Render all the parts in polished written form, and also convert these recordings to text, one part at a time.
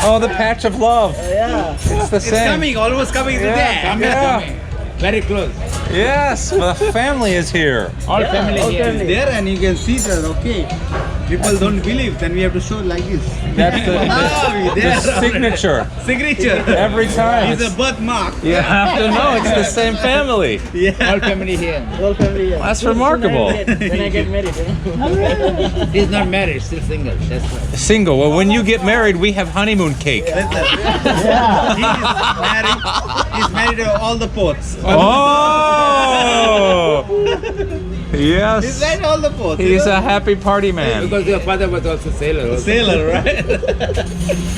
Oh, the patch of love. Yeah. It's the same. It's coming, almost coming to there. Yeah. Very close. Yes, the family is here. All family all here. family. There and you can see that, okay. People don't believe, then we have to show like this. That's the There. signature. Signature. Every time. It's a birthmark. You have to know it's the same family. All family here. Whole family. Yeah. That's Soon remarkable. When I get married, you know. He's not married, still single. That's why. Single. Well, when you get married, we have honeymoon cake. He's married to all the ports. Oh! He's Yes. married to all the ports. He's a happy party man. Because your father was also sailor. Also. sailor, right?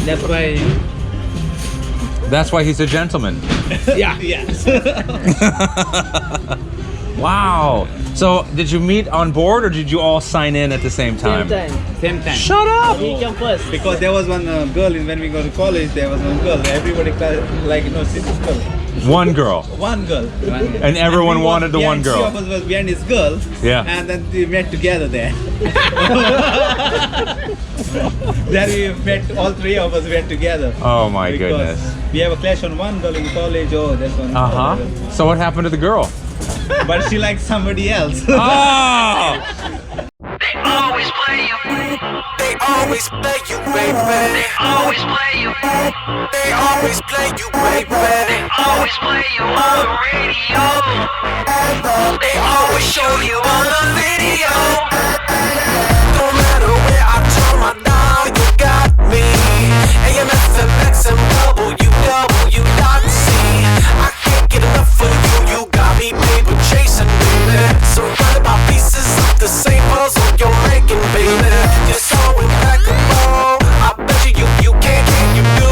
That's why. That's why he's a gentleman. Yeah. Yes. Wow. So, did you meet on board or did you all sign in at the same time? Same time. Same time. Shut up! He came first. Because there was one girl when we go to college. There was one girl. Everybody like she's this girl. One girl. One girl. And everyone wanted the one Three girl. of us was behind this girl. Yeah. And then we met together there. Then we met, all three of us went together. Oh my Because goodness. we have a clash on one girl in college. Oh, that's one. Uh-huh. So what happened to the girl? But she likes somebody else. Oh! They always play you. They always play you, baby. They always play you. They always play you, baby. They always play you on the radio. They always show you on the video. No matter where I turn my dial, you got me. AMF, MX, and WWC. I can't get enough of you. You got me paper chasing, baby. Surrounded by pieces of the same puzzle you're making, baby. You're so impeccable. I bet you can't, you do.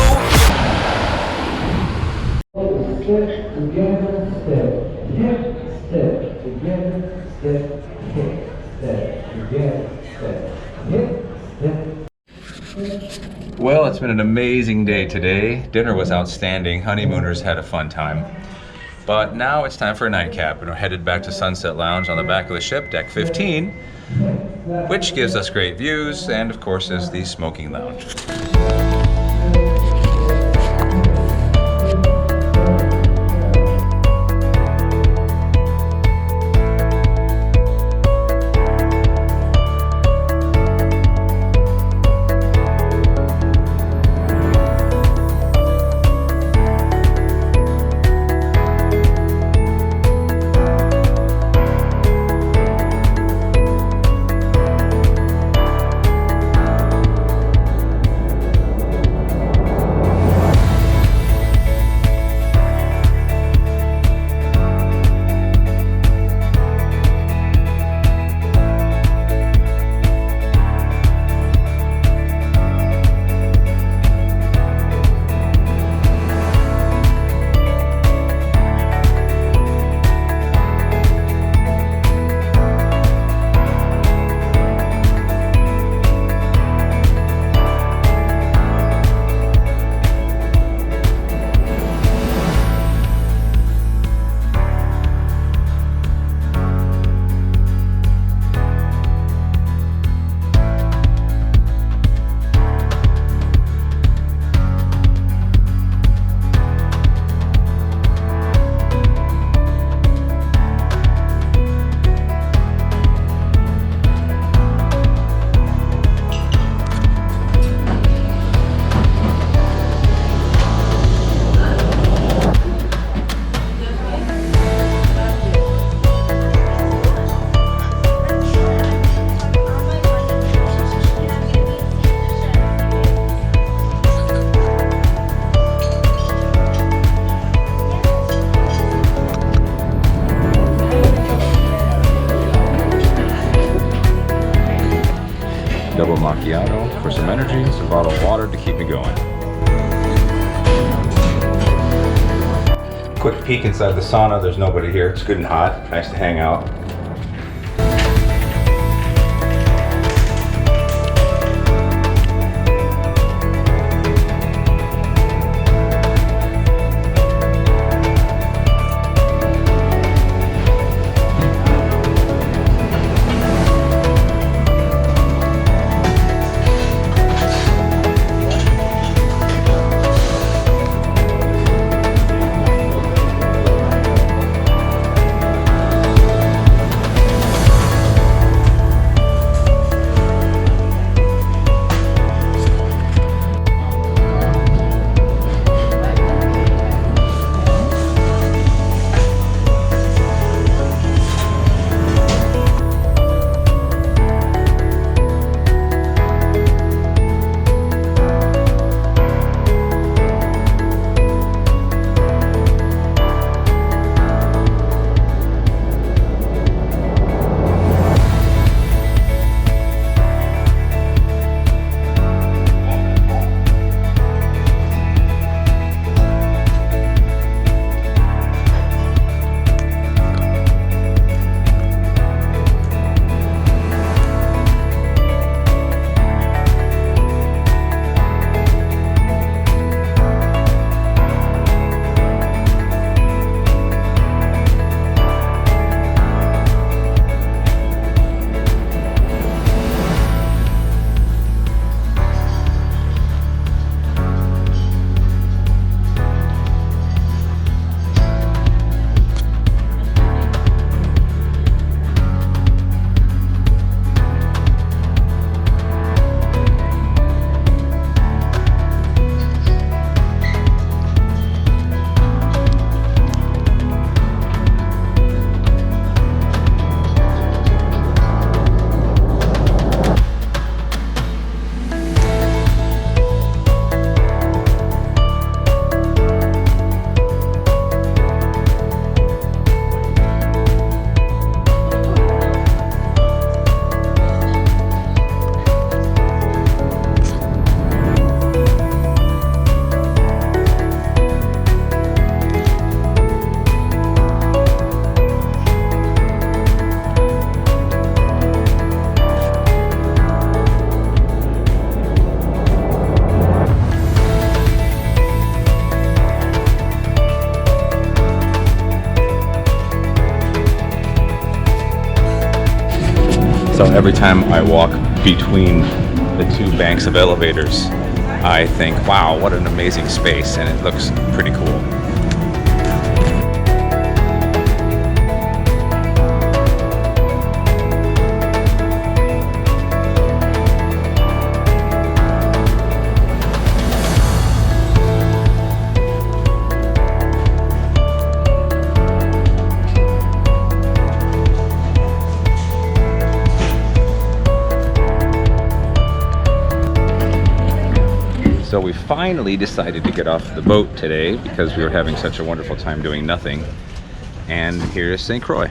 Well, it's been an amazing day today. Dinner was outstanding. Honeymooners had a fun time. But now it's time for a nightcap, and we're headed back to Sunset Lounge on the back of the ship, deck 15, which gives us great views, and of course is the smoking lounge. Double macchiato for some energy, some bottled water to keep me going. Quick peek inside the sauna. There's nobody here. It's good and hot. Nice to hang out. So every time I walk between the two banks of elevators, I think, wow, what an amazing space, and it looks pretty cool. So we finally decided to get off the boat today because we were having such a wonderful time doing nothing. And here's St. Croix.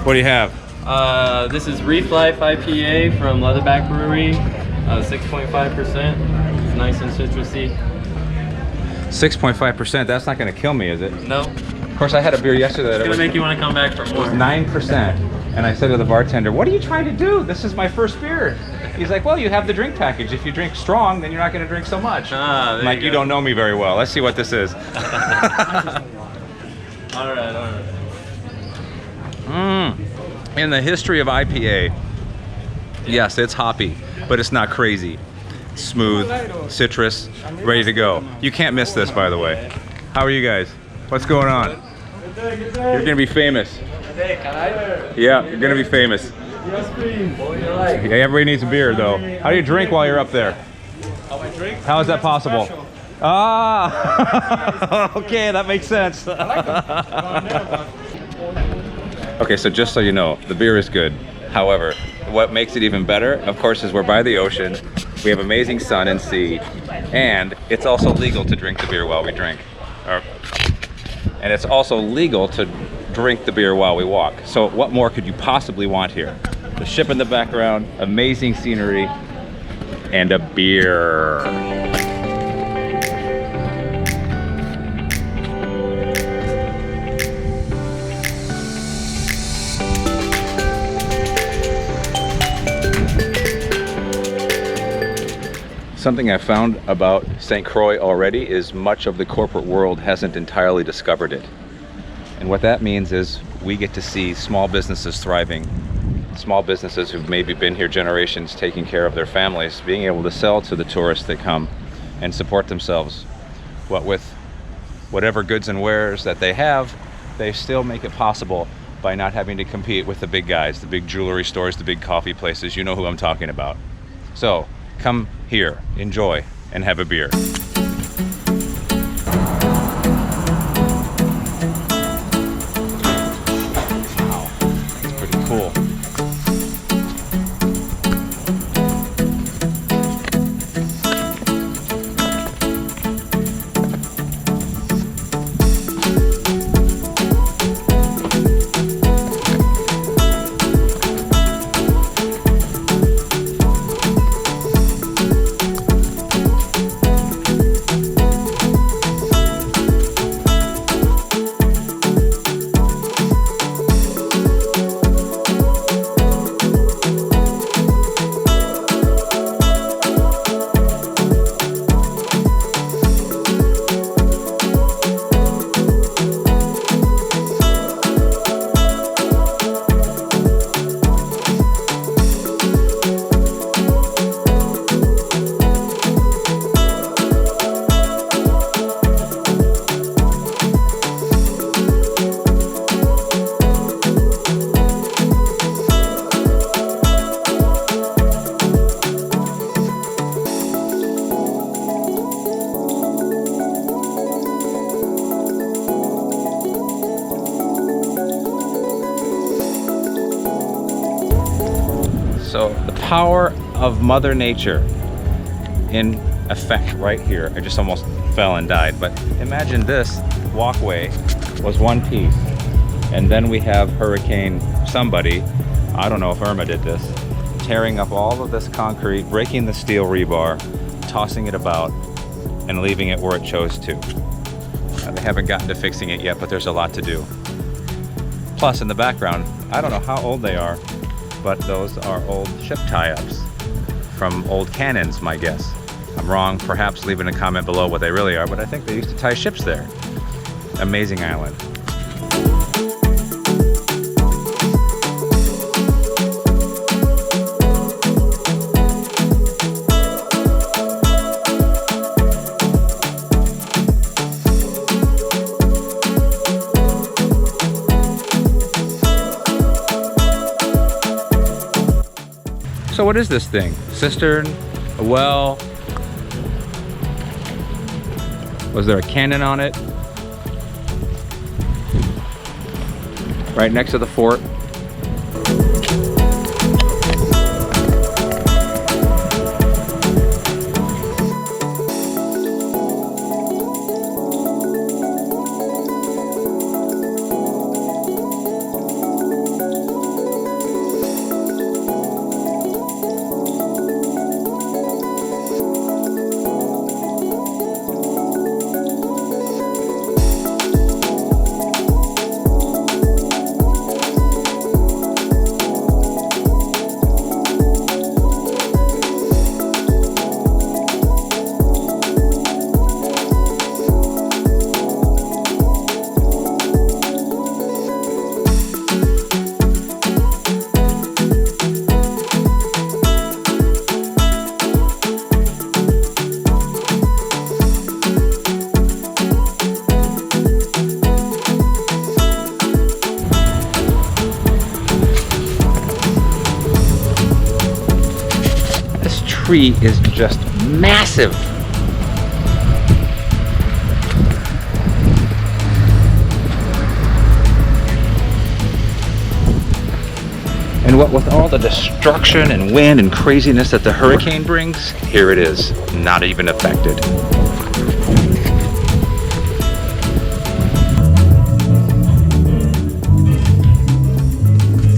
What do you have? This is Reef Life IPA from Leatherback Brewery, 6.5%. It's nice and citrusy. 6.5%. That's not going to kill me, is it? No. Of course, I had a beer yesterday that It's was gonna make you want to come back for more. 9%. And I said to the bartender, "What are you trying to do? This is my first beer." He's like, "Well, you have the drink package. If you drink strong, then you're not going to drink so much." Ah, there Like, you don't know me very well. Let's see what this is. All right. In the history of IPA, yes, it's hoppy, but it's not crazy. Smooth, citrus, ready to go. You can't miss this, by the way. How are you guys? What's going on? You're gonna be famous. Yeah, you're gonna be famous. Yeah, everybody needs a beer, though. How do you drink while you're up there? How is that possible? Ah, okay, that makes sense. Okay, so just so you know, the beer is good. However, what makes it even better, of course, is we're by the ocean. We have amazing sun and sea, and it's also legal to drink the beer while we drink. And it's also legal to drink the beer while we walk. So what more could you possibly want here? The ship in the background, amazing scenery, and a beer. Something I found about St. Croix already is much of the corporate world hasn't entirely discovered it. And what that means is we get to see small businesses thriving, small businesses who've maybe been here generations taking care of their families, being able to sell to the tourists that come and support themselves. What with whatever goods and wares that they have, they still make it possible by not having to compete with the big guys, the big jewelry stores, the big coffee places. You know who I'm talking about. So come here, enjoy, and have a beer. Wow, that's pretty cool. So the power of Mother Nature in effect right here. I just almost fell and died, but imagine this walkway was one piece, and then we have Hurricane somebody, I don't know if Irma did this, tearing up all of this concrete, breaking the steel rebar, tossing it about, and leaving it where it chose to. They haven't gotten to fixing it yet, but there's a lot to do. Plus, in the background, I don't know how old they are, but those are old ship tie-ups from old cannons, my guess. I'm wrong, perhaps leave in a comment below what they really are, but I think they used to tie ships there. Amazing island. So what is this thing? Cistern? A well? Was there a cannon on it? Right next to the fort. Tree is just massive. And what with all the destruction and wind and craziness that the hurricane brings, here it is, not even affected.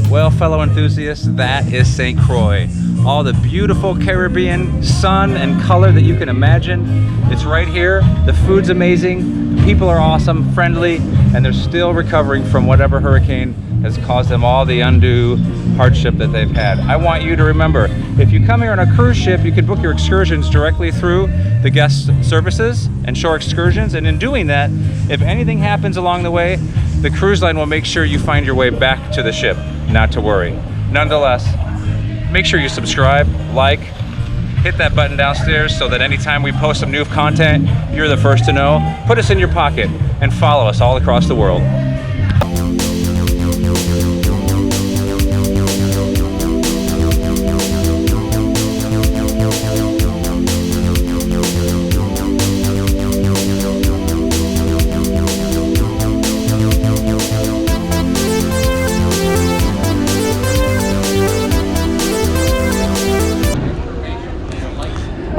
Well, fellow enthusiasts, that is St. Croix. All the beautiful Caribbean sun and color that you can imagine. It's right here. The food's amazing. The people are awesome, friendly, and they're still recovering from whatever hurricane has caused them all the undue hardship that they've had. I want you to remember, if you come here on a cruise ship, you can book your excursions directly through the guest services and shore excursions. And in doing that, if anything happens along the way, the cruise line will make sure you find your way back to the ship. Not to worry. Nonetheless, make sure you subscribe, like, hit that button downstairs so that anytime we post some new content, you're the first to know. Put us in your pocket and follow us all across the world.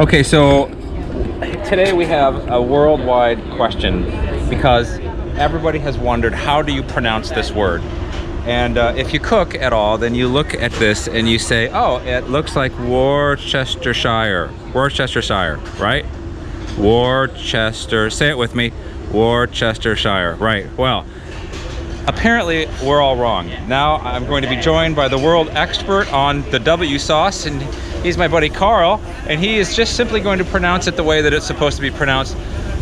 Okay, so today we have a worldwide question because everybody has wondered, how do you pronounce this word? And if you cook at all, then you look at this and you say, oh, it looks like Worcestershire, right? Worcester, say it with me, Worcestershire, right? Well, apparently we're all wrong. Now I'm going to be joined by the world expert on the W sauce, and he's my buddy Karl, and he is just simply going to pronounce it the way that it's supposed to be pronounced.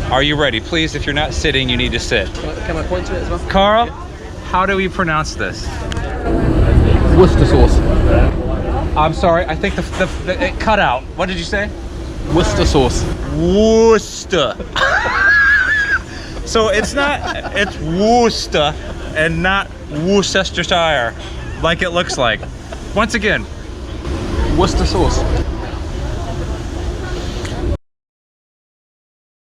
Are you ready? Please, if you're not sitting, you need to sit. Can I point to it as well? Karl, how do we pronounce this? Worcester sauce. I'm sorry, I think it cut out. What did you say? Worcester sauce. Worcester. So it's Worcester and not Worcestershire, like it looks like. Once again, Worcester sauce.